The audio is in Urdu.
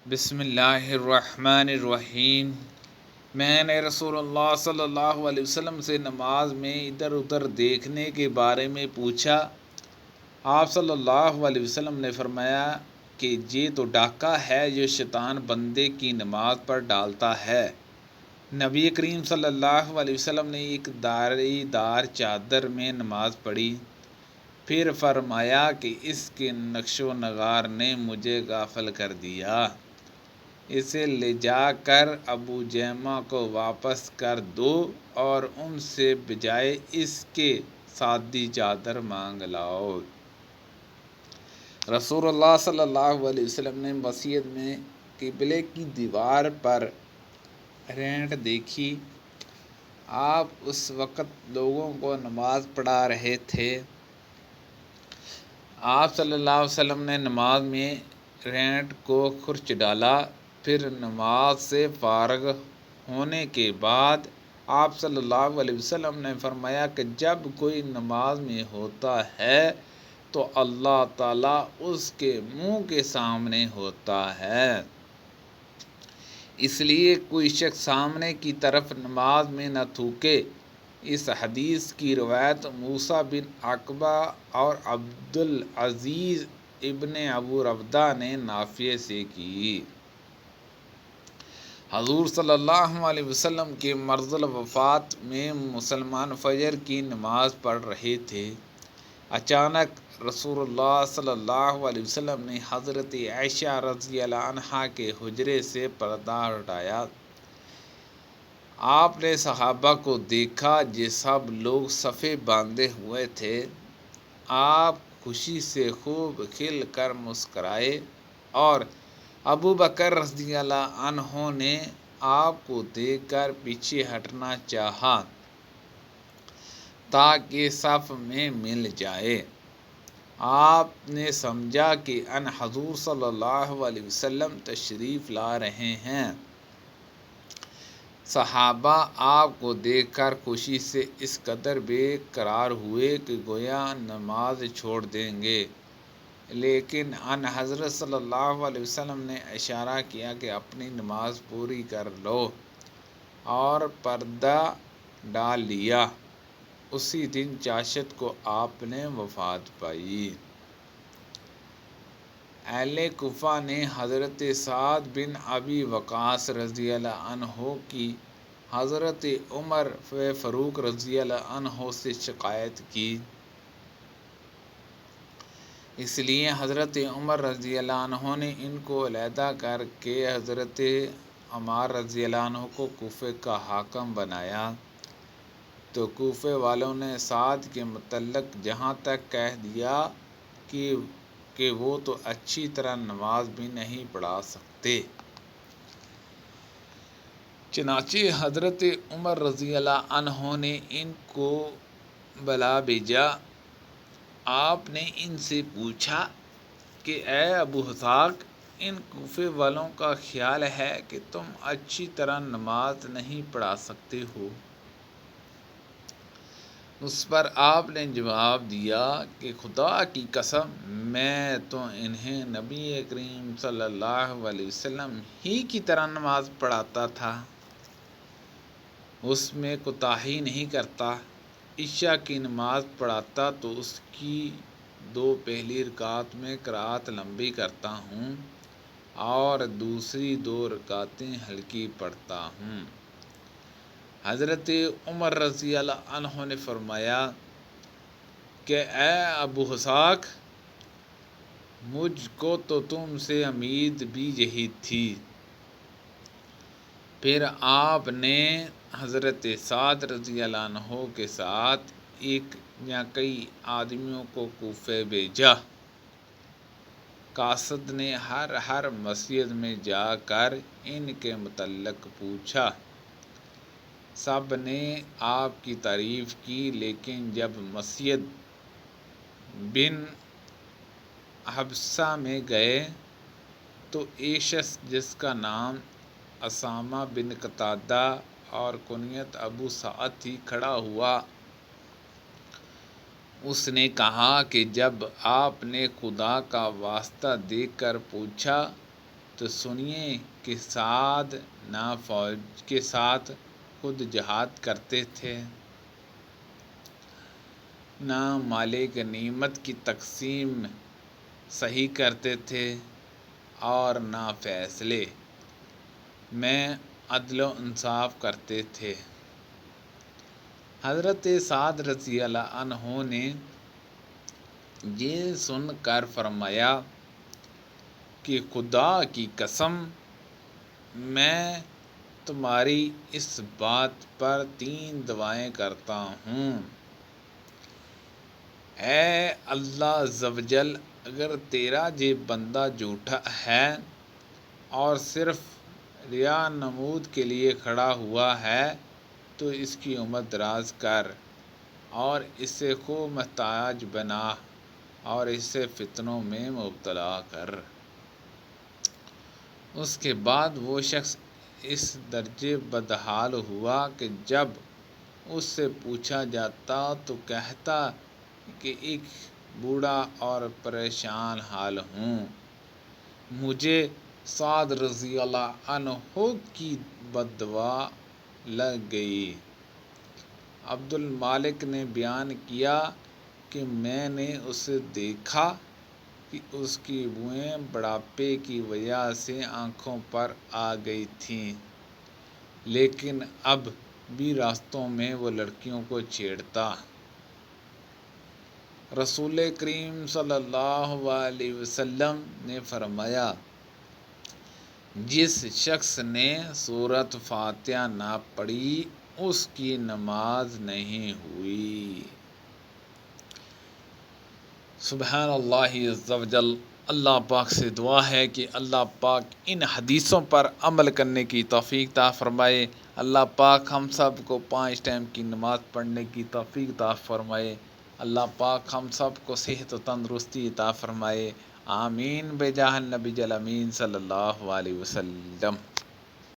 بسم اللہ الرحمن الرحیم۔ میں نے رسول اللہ صلی اللہ علیہ وسلم سے نماز میں ادھر ادھر دیکھنے کے بارے میں پوچھا۔ آپ صلی اللہ علیہ وسلم نے فرمایا کہ یہ تو ڈاکہ ہے جو شیطان بندے کی نماز پر ڈالتا ہے۔ نبی کریم صلی اللہ علیہ وسلم نے ایک داری دار چادر میں نماز پڑھی، پھر فرمایا کہ اس کے نقش و نگار نے مجھے غافل کر دیا، اسے لے جا کر ابو جہمہ کو واپس کر دو اور ان سے بجائے اس کے سادی چادر مانگ لاؤ۔ رسول اللہ صلی اللہ علیہ وسلم نے مسجد میں قبلے کی دیوار پر رینٹ دیکھی۔ آپ اس وقت لوگوں کو نماز پڑھا رہے تھے۔ آپ صلی اللہ علیہ وسلم نے نماز میں رینٹ کو خرچ ڈالا، پھر نماز سے فارغ ہونے کے بعد آپ صلی اللہ علیہ وسلم نے فرمایا کہ جب کوئی نماز میں ہوتا ہے تو اللہ تعالیٰ اس کے منہ کے سامنے ہوتا ہے، اس لیے کوئی شخص سامنے کی طرف نماز میں نہ تھوکے۔ اس حدیث کی روایت موسیٰ بن عقبہ اور عبدالعزیز ابن ابو ربدہ نے نافع سے کی۔ حضور صلی اللہ علیہ وسلم کے مرض الوفات میں مسلمان فجر کی نماز پڑھ رہے تھے۔ اچانک رسول اللہ صلی اللہ علیہ وسلم نے حضرت عائشہ رضی اللہ عنہا کے حجرے سے پردہ ہٹایا۔ آپ نے صحابہ کو دیکھا، یہ سب لوگ صفیں باندھے ہوئے تھے۔ آپ خوشی سے خوب کھل کر مسکرائے اور ابو بکر رضی اللہ عنہ نے آپ کو دیکھ کر پیچھے ہٹنا چاہا تاکہ صف میں مل جائے۔ آپ نے سمجھا کہ ان حضور صلی اللہ علیہ وسلم تشریف لا رہے ہیں۔ صحابہ آپ کو دیکھ کر خوشی سے اس قدر بے قرار ہوئے کہ گویا نماز چھوڑ دیں گے، لیکن ان حضرت صلی اللہ علیہ وسلم نے اشارہ کیا کہ اپنی نماز پوری کر لو اور پردہ ڈال لیا۔ اسی دن چاشت کو آپ نے وفات پائی۔ اہل کوفہ نے حضرت سعد بن ابی وقاص رضی اللہ عنہ کی حضرت عمر فاروق رضی اللہ عنہ سے شکایت کی، اس لیے حضرت عمر رضی اللہ عنہ نے ان کو علیحدہ کر کے حضرت عمار رضی اللہ عنہ کو کوفے کا حاکم بنایا۔ تو کوفے والوں نے سعد کے متعلق جہاں تک کہہ دیا کہ وہ تو اچھی طرح نماز بھی نہیں پڑھا سکتے۔ چنانچہ حضرت عمر رضی اللہ عنہ نے ان کو بلا بھیجا۔ آپ نے ان سے پوچھا کہ اے ابو اسحاق، ان کوفے والوں کا خیال ہے کہ تم اچھی طرح نماز نہیں پڑھا سکتے ہو۔ اس پر آپ نے جواب دیا کہ خدا کی قسم، میں تو انہیں نبی کریم صلی اللہ علیہ وسلم ہی کی طرح نماز پڑھاتا تھا، اس میں کوتاہی نہیں کرتا۔ عشاء کی نماز پڑھاتا تو اس کی 2 پہلی رکعت میں قرأت لمبی کرتا ہوں اور دوسری 2 رکعتیں ہلکی پڑھتا ہوں۔ حضرت عمر رضی اللہ عنہ نے فرمایا کہ اے ابو اسحاق، مجھ کو تو تم سے امید بھی یہی تھی۔ پھر آپ نے حضرت سعد رضی اللہ عنہ کے ساتھ ایک یا کئی آدمیوں کو کوفے بھیجا۔ قاصد نے ہر مسجد میں جا کر ان کے متعلق پوچھا۔ سب نے آپ کی تعریف کی، لیکن جب مسجد بن حبسہ میں گئے تو ایک شخص جس کا نام اسامہ بن قتادہ اور کنیت ابو سعد تھی کھڑا ہوا۔ اس نے کہا کہ جب آپ نے خدا کا واسطہ دے کر پوچھا تو سنیے کہ سعد نہ فوج کے ساتھ خود جہاد کرتے تھے، نہ مال غنیمت کی تقسیم صحیح کرتے تھے، اور نہ فیصلے میں عدل و انصاف کرتے تھے۔ حضرت سعد رضی اللہ عنہ نے یہ سن کر فرمایا کہ خدا کی قسم میں تمہاری اس بات پر 3 دعائیں کرتا ہوں۔ اے اللہ عز و جل، اگر تیرا یہ بندہ جھوٹا ہے اور صرف ریا نمود کے لیے کھڑا ہوا ہے تو اس کی عمر دراز کر اور اسے خوب محتاج بنا اور اسے فتنوں میں مبتلا کر۔ اس کے بعد وہ شخص اس درجے بدحال ہوا کہ جب اس سے پوچھا جاتا تو کہتا کہ ایک بوڑھا اور پریشان حال ہوں، مجھے سعد رضی اللہ عنہ کی بددعا لگ گئی۔ عبد المالک نے بیان کیا کہ میں نے اسے دیکھا کہ اس کی بوئیں بڑھاپے کی وجہ سے آنکھوں پر آ گئی تھیں، لیکن اب بھی راستوں میں وہ لڑکیوں کو چھیڑتا۔ رسول کریم صلی اللہ علیہ وسلم نے فرمایا، جس شخص نے سورۃ فاتحہ نہ پڑھی اس کی نماز نہیں ہوئی۔ سبحان اللہ عز و جل۔ اللہ پاک سے دعا ہے کہ اللہ پاک ان حدیثوں پر عمل کرنے کی توفیق عطا فرمائے۔ اللہ پاک ہم سب کو 5 ٹائم کی نماز پڑھنے کی توفیق عطا فرمائے۔ اللہ پاک ہم سب کو صحت و تندرستی عطا فرمائے۔ آمین بجاہ النبی الامین صلی اللہ علیہ وسلم۔